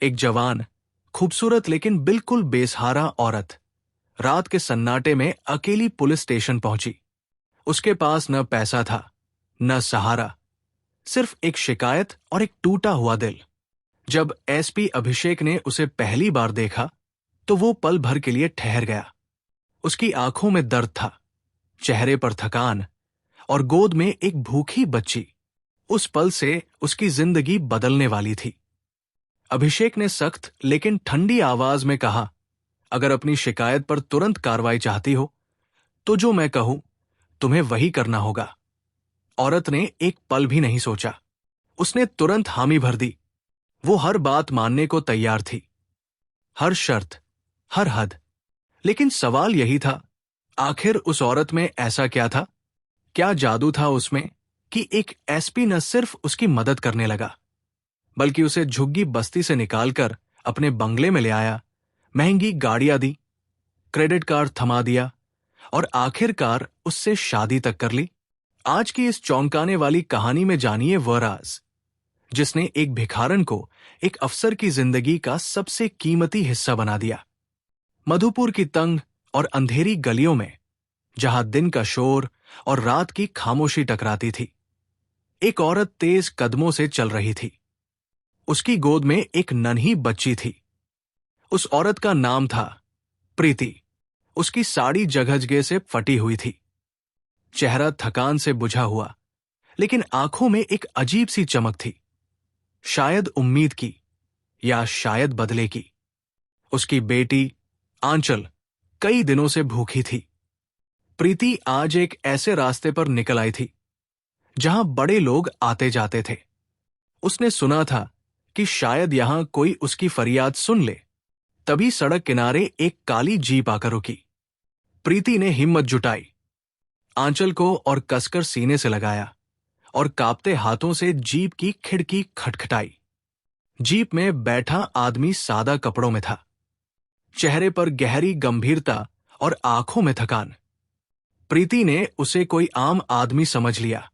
एक जवान, खूबसूरत लेकिन बिल्कुल बेसहारा औरत रात के सन्नाटे में अकेली पुलिस स्टेशन पहुंची। उसके पास न पैसा था, न सहारा, सिर्फ एक शिकायत और एक टूटा हुआ दिल। जब एसपी अभिषेक ने उसे पहली बार देखा तो वो पल भर के लिए ठहर गया। उसकी आंखों में दर्द था, चेहरे पर थकान और गोद में एक भूखी बच्ची। उस पल से उसकी जिंदगी बदलने वाली थी। अभिषेक ने सख्त लेकिन ठंडी आवाज में कहा, अगर अपनी शिकायत पर तुरंत कार्रवाई चाहती हो तो जो मैं कहूं तुम्हें वही करना होगा। औरत ने एक पल भी नहीं सोचा, उसने तुरंत हामी भर दी। वो हर बात मानने को तैयार थी, हर शर्त, हर हद। लेकिन सवाल यही था, आखिर उस औरत में ऐसा क्या था? क्या जादू था उसमें कि एक एसपी न सिर्फ उसकी मदद करने लगा, बल्कि उसे झुग्गी बस्ती से निकालकर अपने बंगले में ले आया, महंगी गाड़ियां दी, क्रेडिट कार्ड थमा दिया और आखिरकार उससे शादी तक कर ली। आज की इस चौंकाने वाली कहानी में जानिए वह राज जिसने एक भिखारन को एक अफसर की जिंदगी का सबसे कीमती हिस्सा बना दिया। मधुपुर की तंग और अंधेरी गलियों में, जहां दिन का शोर और रात की खामोशी टकराती थी, एक औरत तेज कदमों से चल रही थी। उसकी गोद में एक नन्ही बच्ची थी। उस औरत का नाम था प्रीति। उसकी साड़ी जगहजगह से फटी हुई थी, चेहरा थकान से बुझा हुआ, लेकिन आंखों में एक अजीब सी चमक थी, शायद उम्मीद की या शायद बदले की। उसकी बेटी आंचल कई दिनों से भूखी थी। प्रीति आज एक ऐसे रास्ते पर निकल आई थी जहां बड़े लोग आते जाते थे। उसने सुना था कि शायद यहां कोई उसकी फरियाद सुन ले। तभी सड़क किनारे एक काली जीप आकर रुकी। प्रीति ने हिम्मत जुटाई, आंचल को और कसकर सीने से लगाया और कांपते हाथों से जीप की खिड़की खटखटाई। जीप में बैठा आदमी सादा कपड़ों में था, चेहरे पर गहरी गंभीरता और आंखों में थकान। प्रीति ने उसे कोई आम आदमी समझ लिया।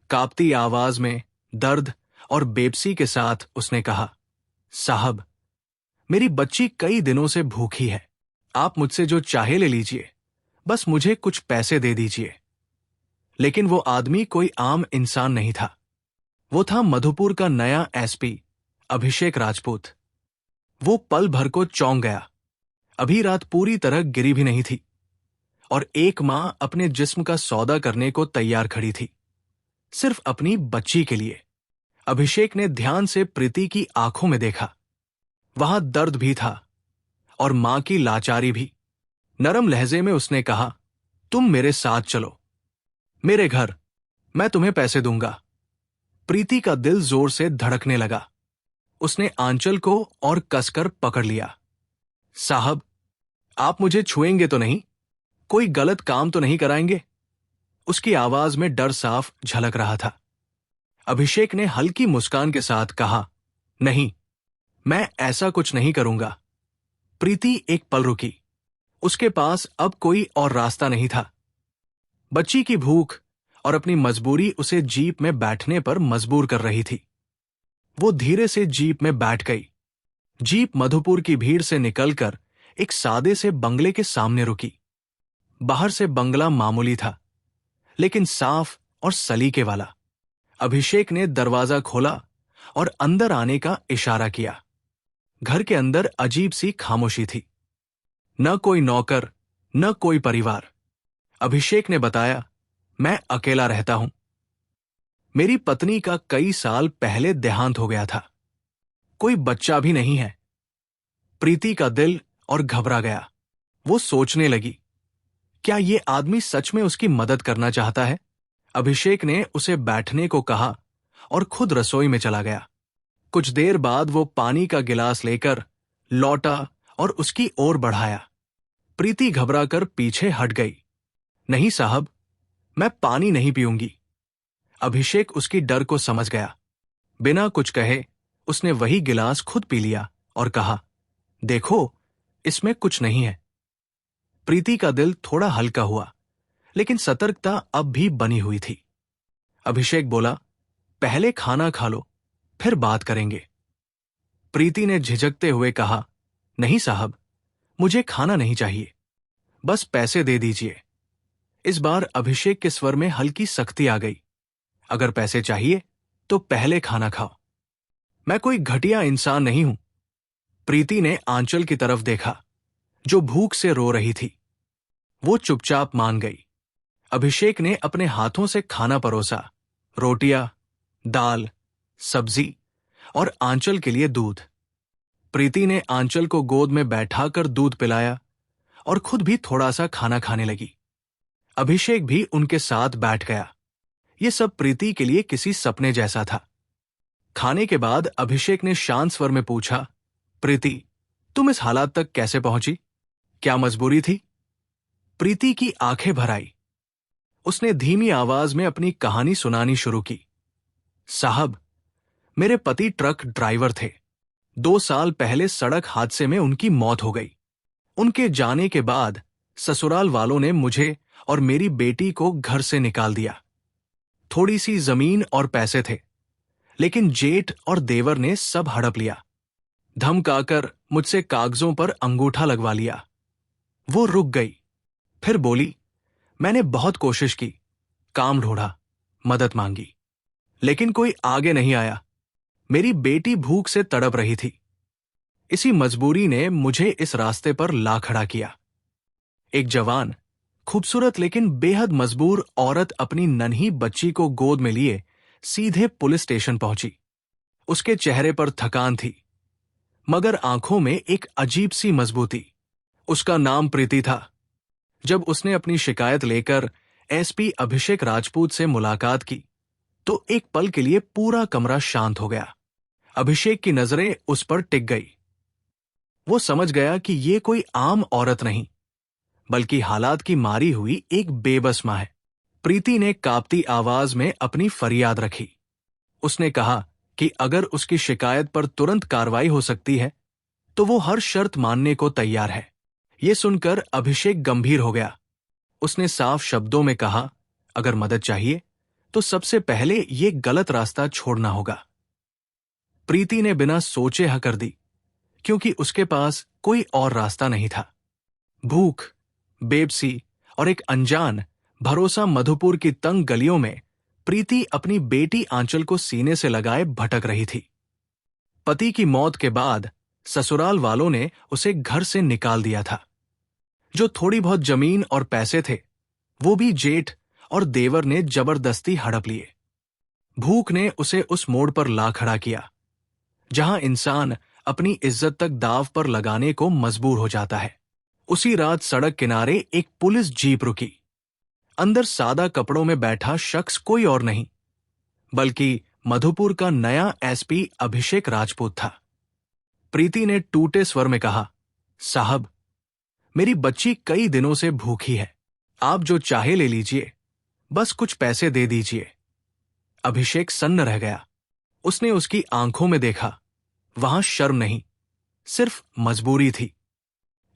कांपती आवाज में दर्द और बेबसी के साथ उसने कहा, साहब, मेरी बच्ची कई दिनों से भूखी है। आप मुझसे जो चाहे ले लीजिए, बस मुझे कुछ पैसे दे दीजिए। लेकिन वो आदमी कोई आम इंसान नहीं था। वो था मधुपुर का नया एसपी अभिषेक राजपूत। वो पल भर को चौंक गया। अभी रात पूरी तरह गिरी भी नहीं थी और एक मां अपने जिस्म का सौदा करने को तैयार खड़ी थी, सिर्फ अपनी बच्ची के लिए। अभिषेक ने ध्यान से प्रीति की आंखों में देखा। वहां दर्द भी था और मां की लाचारी भी। नरम लहजे में उसने कहा, तुम मेरे साथ चलो, मेरे घर, मैं तुम्हें पैसे दूंगा। प्रीति का दिल जोर से धड़कने लगा। उसने आंचल को और कसकर पकड़ लिया। साहब, आप मुझे छुएंगे तो नहीं? कोई गलत काम तो नहीं कराएंगे? उसकी आवाज में डर साफ झलक रहा था। अभिषेक ने हल्की मुस्कान के साथ कहा, नहीं, मैं ऐसा कुछ नहीं करूंगा। प्रीति एक पल रुकी। उसके पास अब कोई और रास्ता नहीं था। बच्ची की भूख और अपनी मजबूरी उसे जीप में बैठने पर मजबूर कर रही थी। वो धीरे से जीप में बैठ गई। जीप मधुपुर की भीड़ से निकलकर एक सादे से बंगले के सामने रुकी। बाहर से बंगला मामूली था, लेकिन साफ और सलीके वाला। अभिषेक ने दरवाजा खोला और अंदर आने का इशारा किया। घर के अंदर अजीब सी खामोशी थी। न कोई नौकर, न कोई परिवार। अभिषेक ने बताया, मैं अकेला रहता हूं। मेरी पत्नी का कई साल पहले देहांत हो गया था। कोई बच्चा भी नहीं है। प्रीति का दिल और घबरा गया। वो सोचने लगी, क्या ये आदमी सच में उसकी मदद करना चाहता है? अभिषेक ने उसे बैठने को कहा और खुद रसोई में चला गया। कुछ देर बाद वो पानी का गिलास लेकर लौटा और उसकी ओर बढ़ाया। प्रीति घबराकर पीछे हट गई। नहीं साहब, मैं पानी नहीं पीऊंगी। अभिषेक उसकी डर को समझ गया। बिना कुछ कहे उसने वही गिलास खुद पी लिया और कहा, देखो, इसमें कुछ नहीं है। प्रीति का दिल थोड़ा हल्का हुआ, लेकिन सतर्कता अब भी बनी हुई थी। अभिषेक बोला, पहले खाना खा लो, फिर बात करेंगे। प्रीति ने झिझकते हुए कहा, नहीं साहब, मुझे खाना नहीं चाहिए, बस पैसे दे दीजिए। इस बार अभिषेक के स्वर में हल्की सख्ती आ गई। अगर पैसे चाहिए तो पहले खाना खाओ। मैं कोई घटिया इंसान नहीं हूं। प्रीति ने आंचल की तरफ देखा, जो भूख से रो रही थी। वो चुपचाप मान गई। अभिषेक ने अपने हाथों से खाना परोसा, रोटियां, दाल, सब्जी और आंचल के लिए दूध। प्रीति ने आंचल को गोद में बैठाकर दूध पिलाया और खुद भी थोड़ा सा खाना खाने लगी। अभिषेक भी उनके साथ बैठ गया। ये सब प्रीति के लिए किसी सपने जैसा था। खाने के बाद अभिषेक ने शांत स्वर में पूछा, प्रीति, तुम इस हालात तक कैसे पहुंची? क्या मजबूरी थी? प्रीति की आंखें भर आई। उसने धीमी आवाज में अपनी कहानी सुनानी शुरू की। साहब, मेरे पति ट्रक ड्राइवर थे। 2 साल पहले सड़क हादसे में उनकी मौत हो गई। उनके जाने के बाद ससुराल वालों ने मुझे और मेरी बेटी को घर से निकाल दिया। थोड़ी सी जमीन और पैसे थे, लेकिन जेठ और देवर ने सब हड़प लिया। धमकाकर मुझसे कागजों पर अंगूठा लगवा लिया। वो रुक गई, फिर बोली, मैंने बहुत कोशिश की, काम ढूंढा, मदद मांगी, लेकिन कोई आगे नहीं आया। मेरी बेटी भूख से तड़प रही थी। इसी मजबूरी ने मुझे इस रास्ते पर ला खड़ा किया। एक जवान, खूबसूरत लेकिन बेहद मजबूर औरत अपनी नन्ही बच्ची को गोद में लिए सीधे पुलिस स्टेशन पहुंची। उसके चेहरे पर थकान थी, मगर आंखों में एक अजीब सी मजबूती। उसका नाम प्रीति था। जब उसने अपनी शिकायत लेकर एसपी अभिषेक राजपूत से मुलाकात की, तो एक पल के लिए पूरा कमरा शांत हो गया। अभिषेक की नजरें उस पर टिक गई। वो समझ गया कि ये कोई आम औरत नहीं, बल्कि हालात की मारी हुई एक बेबस मां है। प्रीति ने कांपती आवाज में अपनी फरियाद रखी। उसने कहा कि अगर उसकी शिकायत पर तुरंत कार्रवाई हो सकती है, तो वो हर शर्त मानने को तैयार है। ये सुनकर अभिषेक गंभीर हो गया। उसने साफ शब्दों में कहा, अगर मदद चाहिए तो सबसे पहले ये गलत रास्ता छोड़ना होगा। प्रीति ने बिना सोचे हाँ कर दी, क्योंकि उसके पास कोई और रास्ता नहीं था। भूख, बेबसी और एक अनजान भरोसा मधुपुर की तंग गलियों में प्रीति अपनी बेटी आंचल को सीने से लगाए भटक रही थी। पति की मौत के बाद ससुराल वालों ने उसे घर से निकाल दिया था। जो थोड़ी बहुत जमीन और पैसे थे, वो भी जेठ और देवर ने जबरदस्ती हड़प लिए। भूख ने उसे उस मोड़ पर ला खड़ा किया, जहां इंसान अपनी इज्जत तक दांव पर लगाने को मजबूर हो जाता है। उसी रात सड़क किनारे एक पुलिस जीप रुकी। अंदर सादा कपड़ों में बैठा शख्स कोई और नहीं, बल्कि मधुपुर का नया एसपी अभिषेक राजपूत था। प्रीति ने टूटे स्वर में कहा, साहब, मेरी बच्ची कई दिनों से भूखी है। आप जो चाहे ले लीजिए, बस कुछ पैसे दे दीजिए। अभिषेक सन्न रह गया। उसने उसकी आंखों में देखा। वहां शर्म नहीं, सिर्फ मजबूरी थी।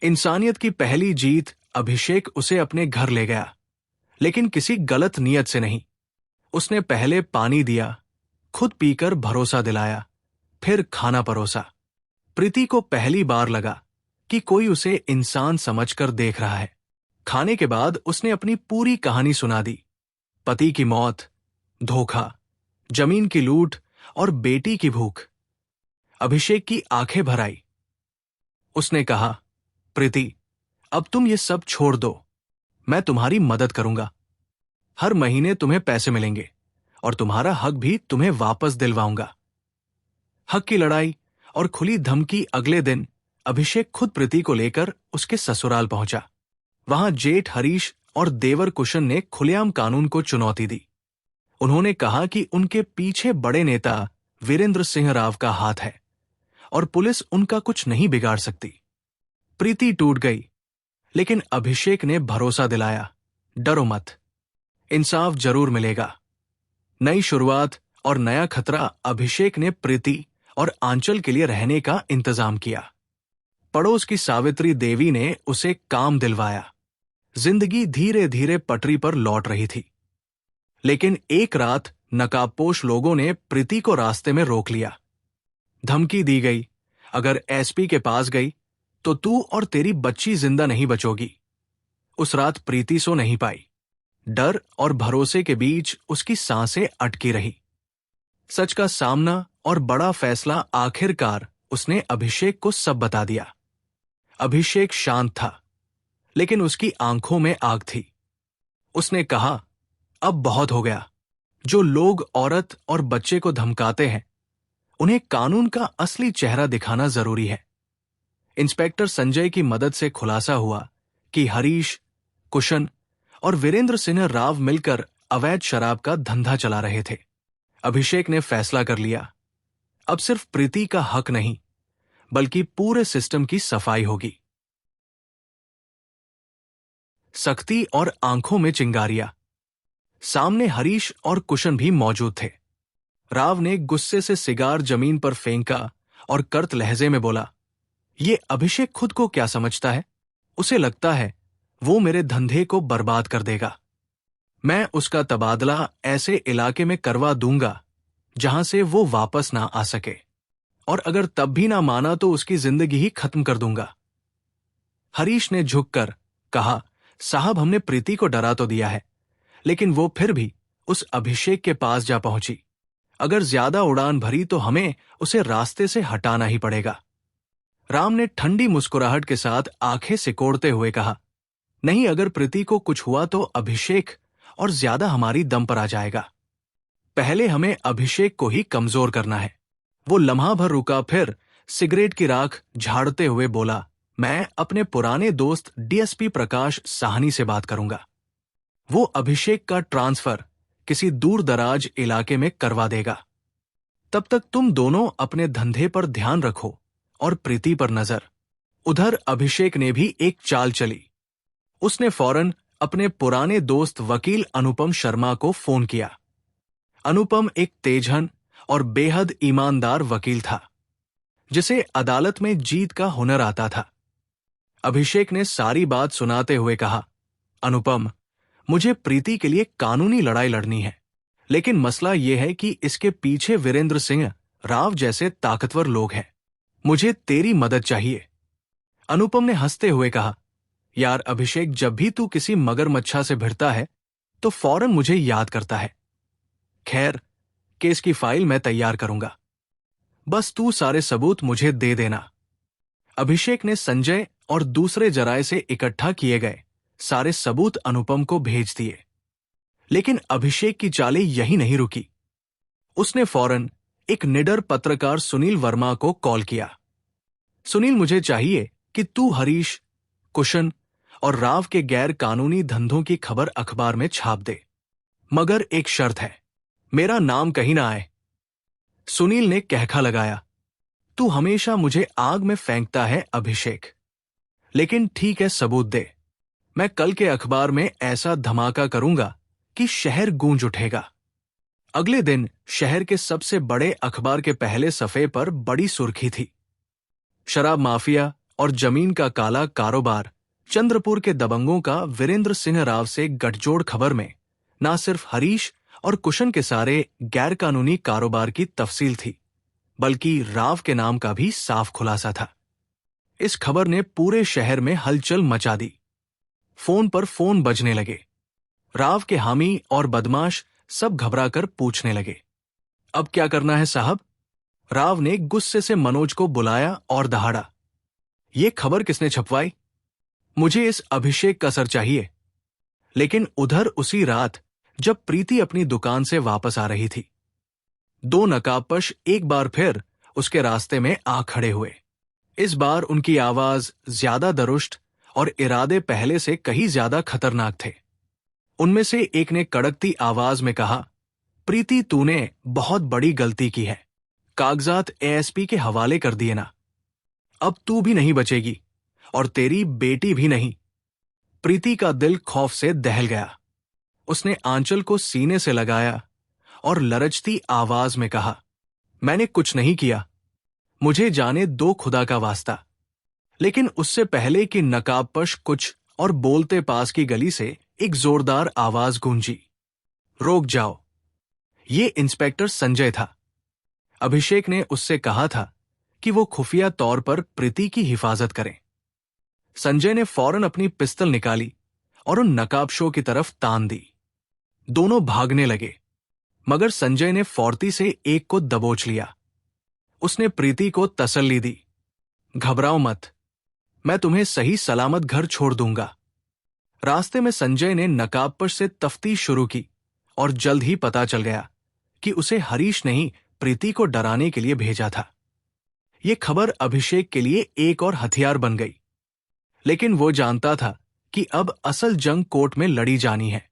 इंसानियत की पहली जीत। अभिषेक उसे अपने घर ले गया, लेकिन किसी गलत नियत से नहीं। उसने पहले पानी दिया, खुद पीकर भरोसा दिलाया, फिर खाना परोसा। प्रीति को पहली बार लगा कि कोई उसे इंसान समझकर देख रहा है। खाने के बाद उसने अपनी पूरी कहानी सुना दी। पति की मौत, धोखा, जमीन की लूट और बेटी की भूख। अभिषेक की आंखें भर आई। उसने कहा, प्रीति, अब तुम ये सब छोड़ दो। मैं तुम्हारी मदद करूंगा। हर महीने तुम्हें पैसे मिलेंगे और तुम्हारा हक भी तुम्हें वापस दिलवाऊंगा। हक की लड़ाई और खुली धमकी। अगले दिन अभिषेक खुद प्रीति को लेकर उसके ससुराल पहुंचा। वहां जेठ हरीश और देवर कुशन ने खुलेआम कानून को चुनौती दी। उन्होंने कहा कि उनके पीछे बड़े नेता वीरेंद्र सिंह राव का हाथ है और पुलिस उनका कुछ नहीं बिगाड़ सकती। प्रीति टूट गई, लेकिन अभिषेक ने भरोसा दिलाया, डरो मत, इंसाफ जरूर मिलेगा। नई शुरुआत और नया खतरा। अभिषेक ने प्रीति और आंचल के लिए रहने का इंतजाम किया। पड़ोस की सावित्री देवी ने उसे काम दिलवाया। जिंदगी धीरे धीरे पटरी पर लौट रही थी, लेकिन एक रात नकाबपोश लोगों ने प्रीति को रास्ते में रोक लिया। धमकी दी गई अगर एसपी के पास गई तो तू और तेरी बच्ची जिंदा नहीं बचोगी। उस रात प्रीति सो नहीं पाई। डर और भरोसे के बीच उसकी सांसें अटकी रही। सच का सामना और बड़ा फैसला आखिरकार उसने अभिषेक को सब बता दिया। अभिषेक शांत था, लेकिन उसकी आंखों में आग थी। उसने कहा, अब बहुत हो गया। जो लोग औरत और बच्चे को धमकाते हैं, उन्हें कानून का असली चेहरा दिखाना जरूरी है। इंस्पेक्टर संजय की मदद से खुलासा हुआ कि हरीश, कुशन और वीरेंद्र सिंह राव मिलकर अवैध शराब का धंधा चला रहे थे। अभिषेक ने फैसला कर लिया, अब सिर्फ प्रीति का हक नहीं, बल्कि पूरे सिस्टम की सफाई होगी। सख्ती और आंखों में चिंगारियां। सामने हरीश और कुशन भी मौजूद थे। राव ने गुस्से से सिगार जमीन पर फेंका और कर्त लहजे में बोला, ये अभिषेक खुद को क्या समझता है? उसे लगता है वो मेरे धंधे को बर्बाद कर देगा। मैं उसका तबादला ऐसे इलाके में करवा दूंगा जहां से वो वापस ना आ सके, और अगर तब भी ना माना तो उसकी जिंदगी ही खत्म कर दूंगा। हरीश ने झुककर कहा, साहब, हमने प्रीति को डरा तो दिया है, लेकिन वो फिर भी उस अभिषेक के पास जा पहुंची। अगर ज्यादा उड़ान भरी तो हमें उसे रास्ते से हटाना ही पड़ेगा। राम ने ठंडी मुस्कुराहट के साथ आंखें सिकोड़ते हुए कहा, नहीं, अगर प्रीति को कुछ हुआ तो अभिषेक और ज्यादा हमारी दम पर आ जाएगा। पहले हमें अभिषेक को ही कमजोर करना है। वो लम्हा भर रुका, फिर सिगरेट की राख झाड़ते हुए बोला, मैं अपने पुराने दोस्त डीएसपी प्रकाश साहनी से बात करूंगा। वो अभिषेक का ट्रांसफर किसी दूर दराज इलाके में करवा देगा। तब तक तुम दोनों अपने धंधे पर ध्यान रखो और प्रीति पर नजर। उधर अभिषेक ने भी एक चाल चली। उसने फौरन अपने पुराने दोस्त वकील अनुपम शर्मा को फोन किया। अनुपम एक तेजहन और बेहद ईमानदार वकील था, जिसे अदालत में जीत का हुनर आता था। अभिषेक ने सारी बात सुनाते हुए कहा, अनुपम, मुझे प्रीति के लिए कानूनी लड़ाई लड़नी है, लेकिन मसला यह है कि इसके पीछे वीरेंद्र सिंह राव जैसे ताकतवर लोग हैं। मुझे तेरी मदद चाहिए। अनुपम ने हंसते हुए कहा, यार अभिषेक, जब भी तू किसी मगरमच्छा से भिड़ता है तो फौरन मुझे याद करता है। खैर, केस की फाइल मैं तैयार करूंगा, बस तू सारे सबूत मुझे दे देना। अभिषेक ने संजय और दूसरे जराये से इकट्ठा किए गए सारे सबूत अनुपम को भेज दिए। लेकिन अभिषेक की चालें यही नहीं रुकी। उसने फौरन एक निडर पत्रकार सुनील वर्मा को कॉल किया। सुनील, मुझे चाहिए कि तू हरीश, कुशन और राव के गैर कानूनी धंधों की खबर अखबार में छाप दे, मगर एक शर्त है, मेरा नाम कहीं ना आए। सुनील ने कहखा लगाया, तू हमेशा मुझे आग में फेंकता है अभिषेक, लेकिन ठीक है, सबूत दे। मैं कल के अखबार में ऐसा धमाका करूंगा कि शहर गूंज उठेगा। अगले दिन शहर के सबसे बड़े अखबार के पहले सफे पर बड़ी सुर्खी थी, शराब माफिया और जमीन का काला कारोबार, चंद्रपुर के दबंगों का वीरेंद्र सिंह राव से गठजोड़। खबर में ना सिर्फ हरीश और कुशन के सारे गैरकानूनी कारोबार की तफसील थी, बल्कि राव के नाम का भी साफ खुलासा था। इस खबर ने पूरे शहर में हलचल मचा दी। फोन पर फोन बजने लगे। राव के हामी और बदमाश सब घबराकर पूछने लगे, अब क्या करना है साहब? राव ने गुस्से से मनोज को बुलाया और दहाड़ा, ये खबर किसने छपवाई? मुझे इस अभिषेक का सर चाहिए। लेकिन उधर उसी रात जब प्रीति अपनी दुकान से वापस आ रही थी, दो नकाबपोश एक बार फिर उसके रास्ते में आ खड़े हुए। इस बार उनकी आवाज ज्यादा दरुष्ट और इरादे पहले से कहीं ज्यादा खतरनाक थे। उनमें से एक ने कड़कती आवाज में कहा, प्रीति, तूने बहुत बड़ी गलती की है। कागजात एएसपी के हवाले कर दिए ना। अब तू भी नहीं बचेगी और तेरी बेटी भी नहीं। प्रीति का दिल खौफ से दहल गया। उसने आंचल को सीने से लगाया और लरजती आवाज में कहा, मैंने कुछ नहीं किया, मुझे जाने दो खुदा का वास्ता। लेकिन उससे पहले कि नकाबपोश कुछ और बोलते, पास की गली से एक जोरदार आवाज गूंजी, रोक जाओ। ये इंस्पेक्टर संजय था। अभिषेक ने उससे कहा था कि वो खुफिया तौर पर प्रीति की हिफाजत करें। संजय ने फौरन अपनी पिस्तल निकाली और उन नकाबशों की तरफ तान दी। दोनों भागने लगे, मगर संजय ने फौर्ती से एक को दबोच लिया। उसने प्रीति को तसल्ली दी, घबराओ मत, मैं तुम्हें सही सलामत घर छोड़ दूंगा। रास्ते में संजय ने नकाबपोश से तफ्तीश शुरू की और जल्द ही पता चल गया कि उसे हरीश ने ही प्रीति को डराने के लिए भेजा था। ये खबर अभिषेक के लिए एक और हथियार बन गई, लेकिन वो जानता था कि अब असल जंग कोर्ट में लड़ी जानी है।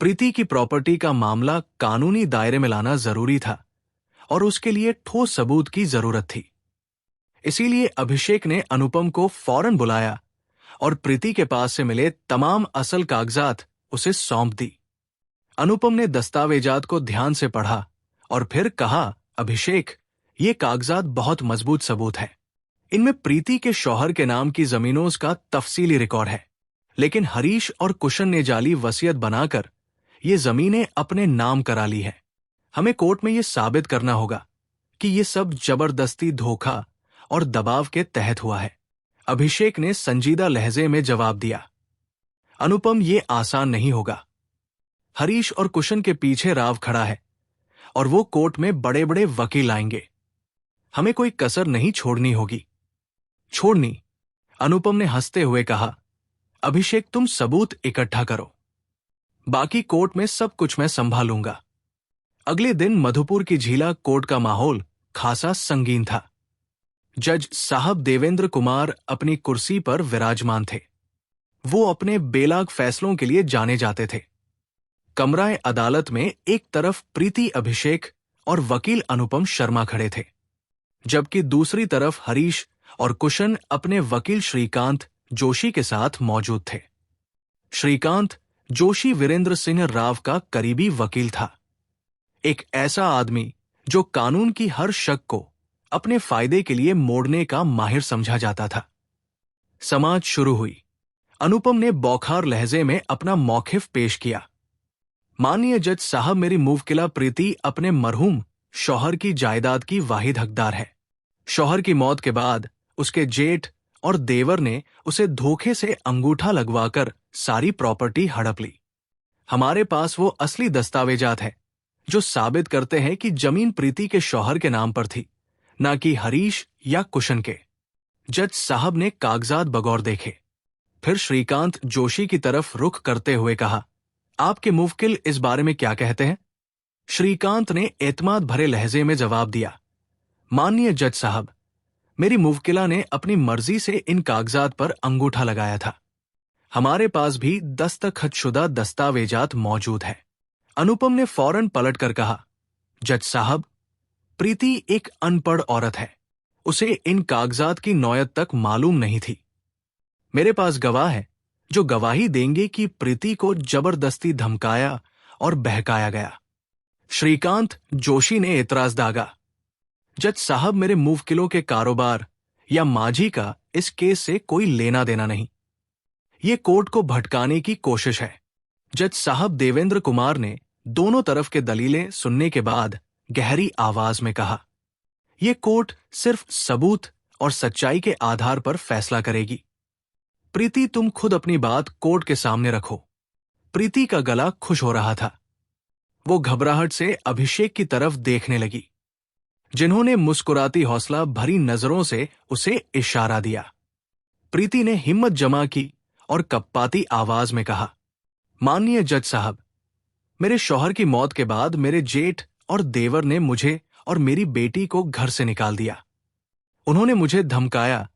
प्रीति की प्रॉपर्टी का मामला कानूनी दायरे में लाना जरूरी था और उसके लिए ठोस सबूत की जरूरत थी। इसीलिए अभिषेक ने अनुपम को फौरन बुलाया और प्रीति के पास से मिले तमाम असल कागजात उसे सौंप दी। अनुपम ने दस्तावेजात को ध्यान से पढ़ा और फिर कहा, अभिषेक, ये कागजात बहुत मजबूत सबूत है। इनमें प्रीति के शौहर के नाम की जमीनों का तफसीली रिकॉर्ड है, लेकिन हरीश और कुशन ने जाली वसीयत बनाकर ये जमीनें अपने नाम करा ली है। हमें कोर्ट में ये साबित करना होगा कि ये सब जबरदस्ती धोखा और दबाव के तहत हुआ है। अभिषेक ने संजीदा लहजे में जवाब दिया, अनुपम, ये आसान नहीं होगा। हरीश और कुशन के पीछे राव खड़ा है और वो कोर्ट में बड़े बड़े वकील आएंगे। हमें कोई कसर नहीं छोड़नी होगी। छोड़नी? अनुपम ने हंसते हुए कहा, अभिषेक, तुम सबूत इकट्ठा करो, बाकी कोर्ट में सब कुछ मैं संभालूंगा। अगले दिन मधुपुर की झीला कोर्ट का माहौल खासा संगीन था। जज साहब देवेंद्र कुमार अपनी कुर्सी पर विराजमान थे। वो अपने बेलाग फैसलों के लिए जाने जाते थे। कमराए अदालत में एक तरफ प्रीति अभिषेक और वकील अनुपम शर्मा खड़े थे, जबकि दूसरी तरफ हरीश और कुशन अपने वकील श्रीकांत जोशी के साथ मौजूद थे। श्रीकांत जोशी वीरेंद्र सिंह राव का करीबी वकील था, एक ऐसा आदमी जो कानून की हर शक को अपने फायदे के लिए मोड़ने का माहिर समझा जाता था। समाज शुरू हुई। अनुपम ने बौखार लहजे में अपना मौखिफ पेश किया। माननीय जज साहब, मेरी मुवकिला प्रीति अपने मरहूम शौहर की जायदाद की वाहिद हकदार है। शौहर की मौत के बाद उसके जेठ और देवर ने उसे धोखे से अंगूठा लगवाकर सारी प्रॉपर्टी हड़प ली। हमारे पास वो असली दस्तावेजात हैं जो साबित करते हैं कि जमीन प्रीति के शौहर के नाम पर थी, ना कि हरीश या कुशन के। जज साहब ने कागजात बगौर देखे, फिर श्रीकांत जोशी की तरफ रुख करते हुए कहा, आपके मुवकिल इस बारे में क्या कहते हैं? श्रीकांत ने एतमाद भरे लहजे में जवाब दिया, माननीय जज साहब, मेरी मुवकिला ने अपनी मर्जी से इन कागजात पर अंगूठा लगाया था। हमारे पास भी दस्तखतशुदा दस्तावेजात मौजूद है। अनुपम ने फौरन पलटकर कहा, जज साहब, प्रीति एक अनपढ़ औरत है, उसे इन कागजात की नौयत तक मालूम नहीं थी। मेरे पास गवाह है जो गवाही देंगे कि प्रीति को जबरदस्ती धमकाया और बहकाया गया। श्रीकांत जोशी ने एतराज दागा, जज साहब, मेरे मुवकिलों के कारोबार या माझी का इस केस से कोई लेना देना नहीं। ये कोर्ट को भटकाने की कोशिश है। जज साहब देवेंद्र कुमार ने दोनों तरफ के दलीलें सुनने के बाद गहरी आवाज में कहा, यह कोर्ट सिर्फ सबूत और सच्चाई के आधार पर फैसला करेगी। प्रीति, तुम खुद अपनी बात कोर्ट के सामने रखो। प्रीति का गला खुश हो रहा था। वो घबराहट से अभिषेक की तरफ देखने लगी, जिन्होंने मुस्कुराती हौसला भरी नजरों से उसे इशारा दिया। प्रीति ने हिम्मत जमा की और कप्पाती आवाज में कहा, माननीय जज साहब, मेरे शौहर की मौत के बाद मेरे जेठ और देवर ने मुझे और मेरी बेटी को घर से निकाल दिया। उन्होंने मुझे धमकाया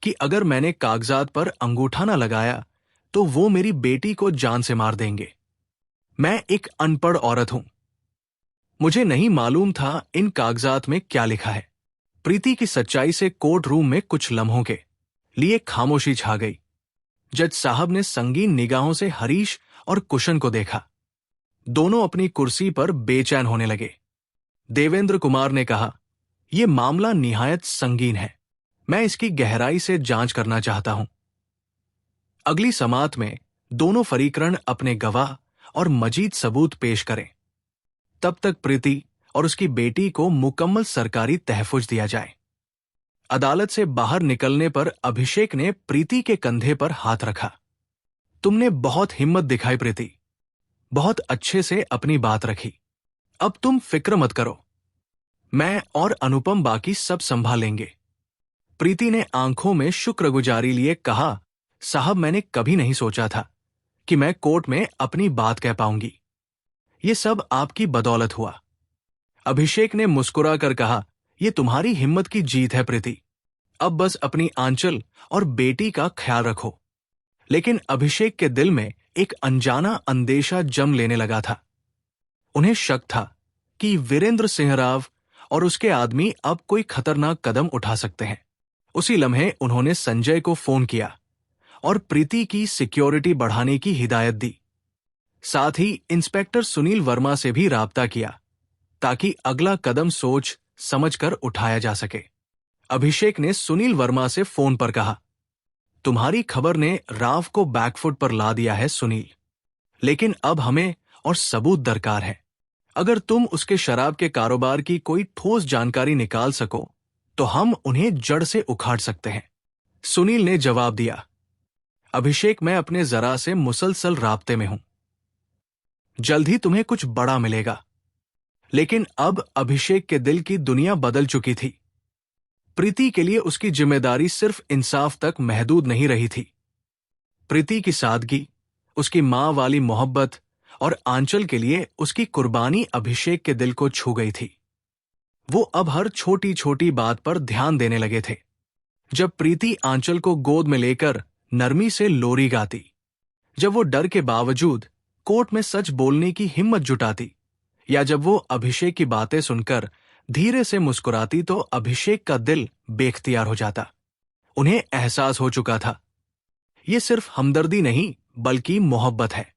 कि अगर मैंने कागजात पर अंगूठा न लगाया तो वो मेरी बेटी को जान से मार देंगे। मैं एक अनपढ़ औरत हूं, मुझे नहीं मालूम था इन कागजात में क्या लिखा है। प्रीति की सच्चाई से कोर्ट रूम में कुछ लम्हों के लिए खामोशी छा गई। जज साहब ने संगीन निगाहों से हरीश और कुशन को देखा। दोनों अपनी कुर्सी पर बेचैन होने लगे। देवेंद्र कुमार ने कहा, यह मामला निहायत संगीन है, मैं इसकी गहराई से जांच करना चाहता हूं। अगली समाअत में दोनों फरीकरण अपने गवाह और मजीद सबूत पेश करें। तब तक प्रीति और उसकी बेटी को मुकम्मल सरकारी तहफ़्फ़ुज़ दिया जाए। अदालत से बाहर निकलने पर अभिषेक ने प्रीति के कंधे पर हाथ रखा। तुमने बहुत हिम्मत दिखाई प्रीति, बहुत अच्छे से अपनी बात रखी। अब तुम फिक्र मत करो, मैं और अनुपम बाकी सब संभाल लेंगे। प्रीति ने आंखों में शुक्रगुजारी लिए कहा, साहब मैंने कभी नहीं सोचा था कि मैं कोर्ट में अपनी बात कह पाऊंगी। ये सब आपकी बदौलत हुआ। अभिषेक ने मुस्कुरा कर कहा, यह तुम्हारी हिम्मत की जीत है प्रीति। अब बस अपनी आंचल और बेटी का ख्याल रखो। लेकिन अभिषेक के दिल में एक अनजाना अंदेशा जम लेने लगा था। उन्हें शक था कि वीरेंद्र सिंह राव और उसके आदमी अब कोई खतरनाक कदम उठा सकते हैं। उसी लम्हे उन्होंने संजय को फोन किया और प्रीति की सिक्योरिटी बढ़ाने की हिदायत दी। साथ ही इंस्पेक्टर सुनील वर्मा से भी राब्ता किया ताकि अगला कदम सोच समझकर उठाया जा सके। अभिषेक ने सुनील वर्मा से फोन पर कहा, तुम्हारी खबर ने राव को बैकफुट पर ला दिया है सुनील, लेकिन अब हमें और सबूत दरकार है। अगर तुम उसके शराब के कारोबार की कोई ठोस जानकारी निकाल सको तो हम उन्हें जड़ से उखाड़ सकते हैं। सुनील ने जवाब दिया, अभिषेक मैं अपने जरा से मुसलसल राब्ते में हूं, जल्द ही तुम्हें कुछ बड़ा मिलेगा। लेकिन अब अभिषेक के दिल की दुनिया बदल चुकी थी। प्रीति के लिए उसकी जिम्मेदारी सिर्फ इंसाफ तक महदूद नहीं रही थी। प्रीति की सादगी, उसकी मां वाली मोहब्बत और आंचल के लिए उसकी कुर्बानी अभिषेक के दिल को छू गई थी। वो अब हर छोटी छोटी बात पर ध्यान देने लगे थे। जब प्रीति आंचल को गोद में लेकर नरमी से लोरी गाती, जब वो डर के बावजूद कोर्ट में सच बोलने की हिम्मत जुटाती, या जब वो अभिषेक की बातें सुनकर धीरे से मुस्कुराती, तो अभिषेक का दिल बेख्तियार हो जाता। उन्हें एहसास हो चुका था ये सिर्फ हमदर्दी नहीं बल्कि मोहब्बत है।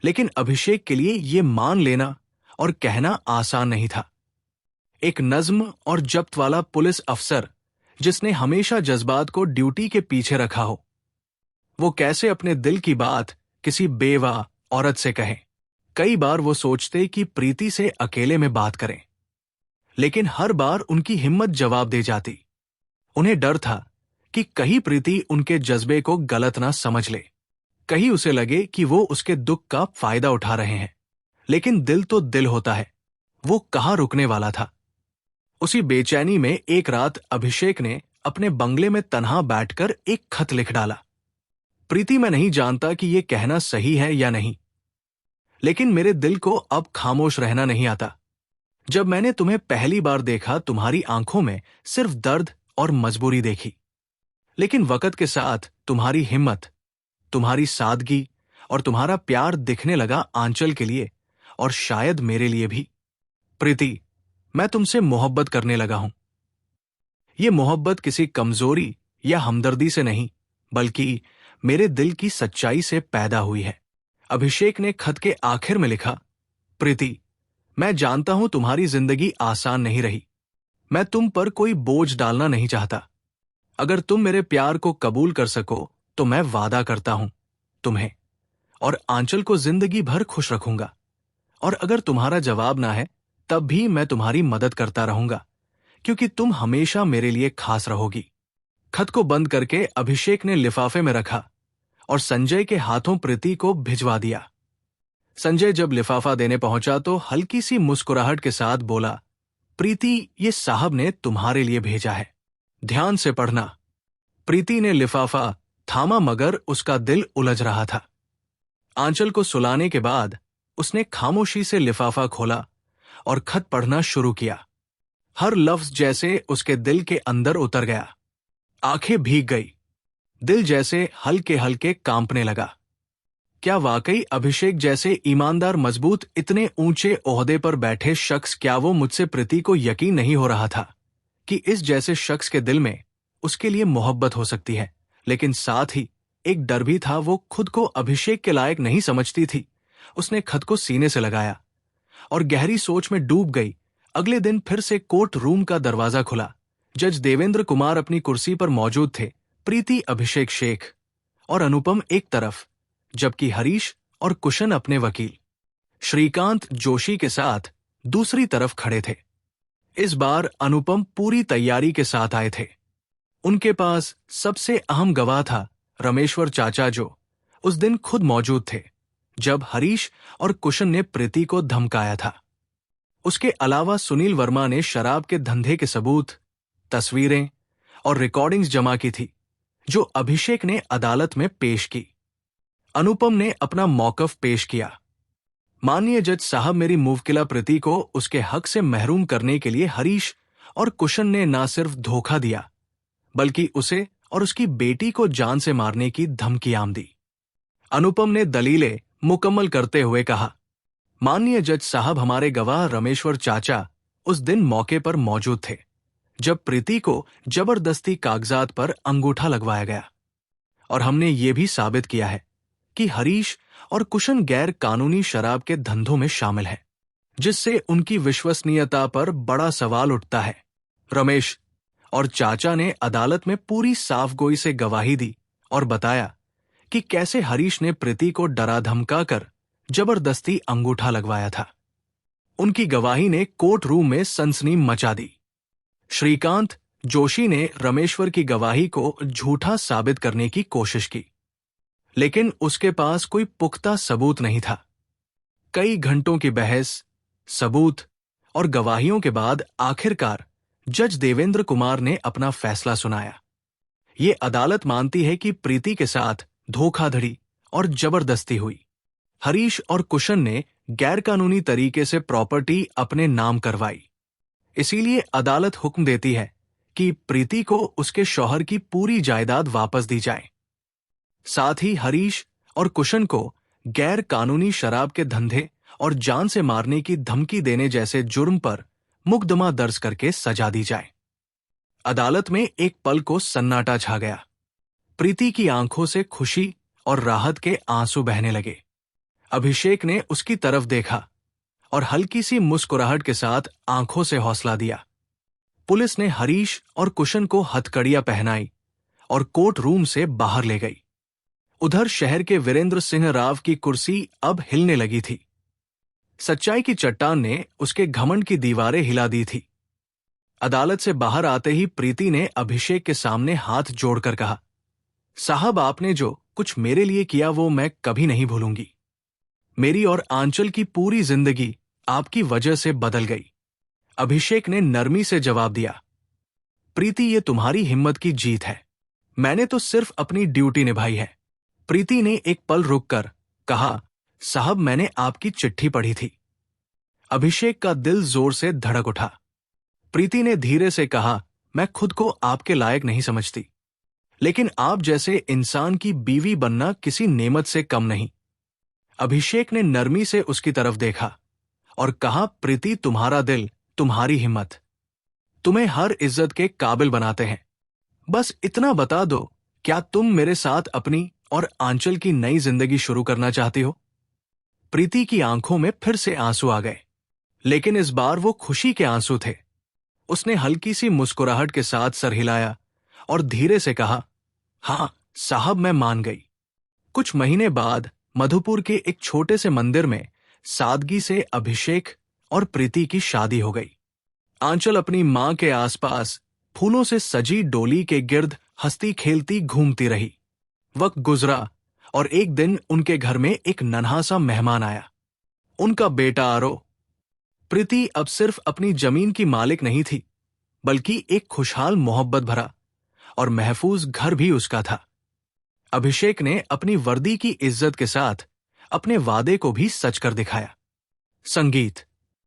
लेकिन अभिषेक के लिए ये मान लेना और कहना आसान नहीं था। एक नज्म और जब्त वाला पुलिस अफसर जिसने हमेशा जज्बात को ड्यूटी के पीछे रखा हो, वो कैसे अपने दिल की बात किसी बेवा औरत से कहे। कई बार वो सोचते कि प्रीति से अकेले में बात करें, लेकिन हर बार उनकी हिम्मत जवाब दे जाती। उन्हें डर था कि कहीं प्रीति उनके जज्बे को गलत ना समझ ले, कहीं उसे लगे कि वो उसके दुख का फायदा उठा रहे हैं। लेकिन दिल तो दिल होता है, वो कहाँ रुकने वाला था। उसी बेचैनी में एक रात अभिषेक ने अपने बंगले में तन्हा बैठकर एक खत लिख डाला, प्रीति मैं नहीं जानता कि ये कहना सही है या नहीं, लेकिन मेरे दिल को अब खामोश रहना नहीं आता। जब मैंने तुम्हें पहली बार देखा तुम्हारी आंखों में सिर्फ दर्द और मजबूरी देखी, लेकिन वक्त के साथ तुम्हारी हिम्मत, तुम्हारी सादगी और तुम्हारा प्यार दिखने लगा आंचल के लिए और शायद मेरे लिए भी। प्रीति मैं तुमसे मोहब्बत करने लगा हूं। ये मोहब्बत किसी कमजोरी या हमदर्दी से नहीं बल्कि मेरे दिल की सच्चाई से पैदा हुई है। अभिषेक ने खत के आखिर में लिखा, प्रीति मैं जानता हूं तुम्हारी जिंदगी आसान नहीं रही। मैं तुम पर कोई बोझ डालना नहीं चाहता। अगर तुम मेरे प्यार को कबूल कर सको तो मैं वादा करता हूं तुम्हें और आंचल को जिंदगी भर खुश रखूंगा। और अगर तुम्हारा जवाब ना है तब भी मैं तुम्हारी मदद करता रहूंगा, क्योंकि तुम हमेशा मेरे लिए खास रहोगी। खत को बंद करके अभिषेक ने लिफाफे में रखा और संजय के हाथों प्रीति को भिजवा दिया। संजय जब लिफाफा देने पहुंचा तो हल्की सी मुस्कुराहट के साथ बोला, प्रीति ये साहब ने तुम्हारे लिए भेजा है, ध्यान से पढ़ना। प्रीति ने लिफाफा थामा मगर उसका दिल उलझ रहा था। आंचल को सुलाने के बाद उसने खामोशी से लिफाफा खोला और खत पढ़ना शुरू किया। हर लफ्ज जैसे उसके दिल के अंदर उतर गया। आंखें भीग गई, दिल जैसे हल्के हल्के कांपने लगा। क्या वाकई अभिषेक जैसे ईमानदार, मजबूत, इतने ऊंचे ओहदे पर बैठे शख्स, क्या वो मुझसे प्रीति को यकीन नहीं हो रहा था कि इस जैसे शख्स के दिल में उसके लिए मोहब्बत हो सकती है। लेकिन साथ ही एक डर भी था। वो खुद को अभिषेक के लायक नहीं समझती थी। उसने खत को सीने से लगाया और गहरी सोच में डूब गई। अगले दिन फिर से कोर्ट रूम का दरवाजा खुला। जज देवेंद्र कुमार अपनी कुर्सी पर मौजूद थे। प्रीति, अभिषेक शेख और अनुपम एक तरफ, जबकि हरीश और कुशन अपने वकील श्रीकांत जोशी के साथ दूसरी तरफ खड़े थे। इस बार अनुपम पूरी तैयारी के साथ आए थे। उनके पास सबसे अहम गवाह था रमेश्वर चाचा, जो उस दिन खुद मौजूद थे जब हरीश और कुशन ने प्रीति को धमकाया था। उसके अलावा सुनील वर्मा ने शराब के धंधे के सबूत, तस्वीरें और रिकॉर्डिंग्स जमा की थी, जो अभिषेक ने अदालत में पेश की। अनुपम ने अपना मौकफ पेश किया। माननीय जज साहब, मेरी मुवकिला प्रीति को उसके हक से महरूम करने के लिए हरीश और कुशन ने न सिर्फ धोखा दिया, बल्कि उसे और उसकी बेटी को जान से मारने की धमकियां दी। अनुपम ने दलीलें मुकम्मल करते हुए कहा, माननीय जज साहब, हमारे गवाह रमेश्वर चाचा उस दिन मौके पर मौजूद थे जब प्रीति को जबरदस्ती कागजात पर अंगूठा लगवाया गया, और हमने ये भी साबित किया है कि हरीश और कुशन गैर कानूनी शराब के धंधों में शामिल हैं, जिससे उनकी विश्वसनीयता पर बड़ा सवाल उठता है। रमेश और चाचा ने अदालत में पूरी साफगोई से गवाही दी और बताया कि कैसे हरीश ने प्रीति को डरा धमकाकर जबरदस्ती अंगूठा लगवाया था। उनकी गवाही ने कोर्ट रूम में सनसनी मचा दी। श्रीकांत जोशी ने रमेश्वर की गवाही को झूठा साबित करने की कोशिश की, लेकिन उसके पास कोई पुख्ता सबूत नहीं था। कई घंटों की बहस, सबूत और गवाहियों के बाद आखिरकार जज देवेंद्र कुमार ने अपना फैसला सुनाया। ये अदालत मानती है कि प्रीति के साथ धोखाधड़ी और जबरदस्ती हुई। हरीश और कुशन ने गैरकानूनी तरीके से प्रॉपर्टी अपने नाम करवाई। इसीलिए अदालत हुक्म देती है कि प्रीति को उसके शौहर की पूरी जायदाद वापस दी जाए। साथ ही हरीश और कुशन को गैर कानूनी शराब के धंधे और जान से मारने की धमकी देने जैसे जुर्म पर मुकदमा दर्ज करके सजा दी जाए। अदालत में एक पल को सन्नाटा छा गया। प्रीति की आंखों से खुशी और राहत के आंसू बहने लगे। अभिषेक ने उसकी तरफ देखा और हल्की सी मुस्कुराहट के साथ आंखों से हौसला दिया। पुलिस ने हरीश और कुशन को हथकड़ियां पहनाई और कोर्ट रूम से बाहर ले गई। उधर शहर के वीरेंद्र सिंह राव की कुर्सी अब हिलने लगी थी। सच्चाई की चट्टान ने उसके घमंड की दीवारें हिला दी थी। अदालत से बाहर आते ही प्रीति ने अभिषेक के सामने हाथ जोड़कर कहा, साहब, आपने जो कुछ मेरे लिए किया वो मैं कभी नहीं भूलूंगी। मेरी और आंचल की पूरी जिंदगी आपकी वजह से बदल गई। अभिषेक ने नरमी से जवाब दिया, प्रीति, ये तुम्हारी हिम्मत की जीत है। मैंने तो सिर्फ अपनी ड्यूटी निभाई है। प्रीति ने एक पल रुककर कहा, साहब, मैंने आपकी चिट्ठी पढ़ी थी। अभिषेक का दिल जोर से धड़क उठा। प्रीति ने धीरे से कहा, मैं खुद को आपके लायक नहीं समझती, लेकिन आप जैसे इंसान की बीवी बनना किसी नेमत से कम नहीं। अभिषेक ने नरमी से उसकी तरफ देखा और कहा, प्रीति, तुम्हारा दिल, तुम्हारी हिम्मत तुम्हें हर इज्जत के काबिल बनाते हैं। बस इतना बता दो, क्या तुम मेरे साथ अपनी और आंचल की नई जिंदगी शुरू करना चाहती हो? प्रीति की आंखों में फिर से आंसू आ गए, लेकिन इस बार वो खुशी के आंसू थे। उसने हल्की सी मुस्कुराहट के साथ सर हिलाया और धीरे से कहा, हाँ साहब, मैं मान गई। कुछ महीने बाद मधुपुर के एक छोटे से मंदिर में सादगी से अभिषेक और प्रीति की शादी हो गई। आंचल अपनी मां के आसपास फूलों से सजी डोली के गिर्द हंसती खेलती घूमती रही। वक्त गुजरा और एक दिन उनके घर में एक नन्हा सा मेहमान आया, उनका बेटा आरो। प्रीति अब सिर्फ अपनी जमीन की मालिक नहीं थी, बल्कि एक खुशहाल, मोहब्बत भरा और महफूज घर भी उसका था। अभिषेक ने अपनी वर्दी की इज्जत के साथ अपने वादे को भी सच कर दिखाया। संगीत